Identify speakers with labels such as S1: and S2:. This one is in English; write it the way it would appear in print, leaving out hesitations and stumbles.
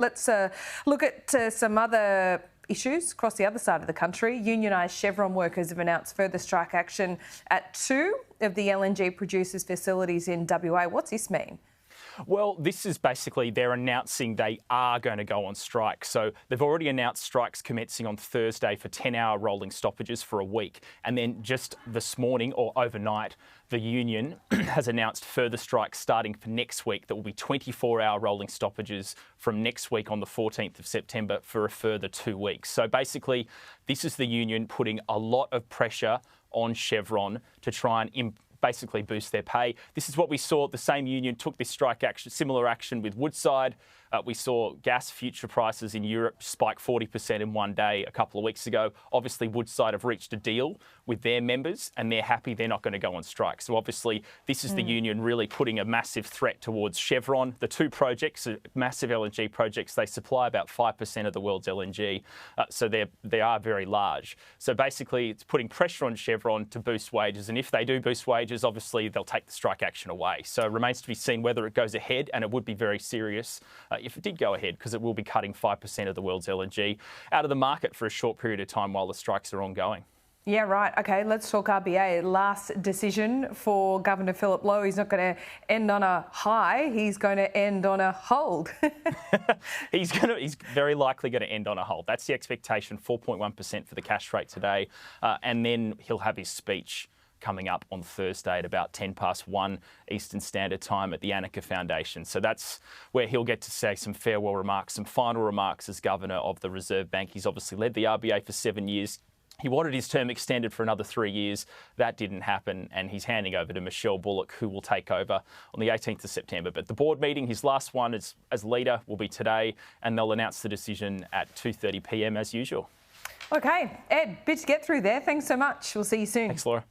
S1: Let's look at some other issues across the other side of the country. Unionised Chevron workers have announced further strike action at 2 of the LNG producers' facilities in WA. What's this mean?
S2: Well, this is basically they're announcing they are going to go on strike. So they've already announced strikes commencing on Thursday for 10-hour rolling stoppages for a week. And then just this morning or overnight, the union has announced further strikes starting for next week that will be 24-hour rolling stoppages from next week on the 14th of September for a further 2 weeks. So basically, this is the union putting a lot of pressure on Chevron to try and basically boost their pay. This is what we saw. The same union took this strike action, similar action with Woodside. We saw gas future prices in Europe spike 40% in one day a couple of weeks ago. Obviously, Woodside have reached a deal with their members and they're happy they're not going to go on strike. So obviously, this is the union really putting a massive threat towards Chevron. The two projects, massive LNG projects, they supply about 5% of the world's LNG. So they are very large. So basically, it's putting pressure on Chevron to boost wages. And if they do boost wages, obviously, they'll take the strike action away. So it remains to be seen whether it goes ahead, and it would be very serious if it did go ahead, because it will be cutting 5% of the world's LNG out of the market for a short period of time while the strikes are ongoing.
S1: Yeah, right. OK, let's talk RBA. Last decision for Governor Philip Lowe. He's not going to end on a high. He's going to end on a hold.
S2: He's very likely going to end on a hold. That's the expectation, 4.1% for the cash rate today. And then he'll have his speech coming up on Thursday at about 1:10 Eastern Standard Time at the Annika Foundation. So that's where he'll get to say some farewell remarks, some final remarks as Governor of the Reserve Bank. He's obviously led the RBA for 7 years. He wanted his term extended for another 3 years. That didn't happen, and he's handing over to Michelle Bullock, who will take over on the 18th of September. But the board meeting, his last one as leader, will be today, and they'll announce the decision at 2:30 p.m. as usual.
S1: OK, Ed, bit to get through there. Thanks so much. We'll see you soon.
S2: Thanks, Laura.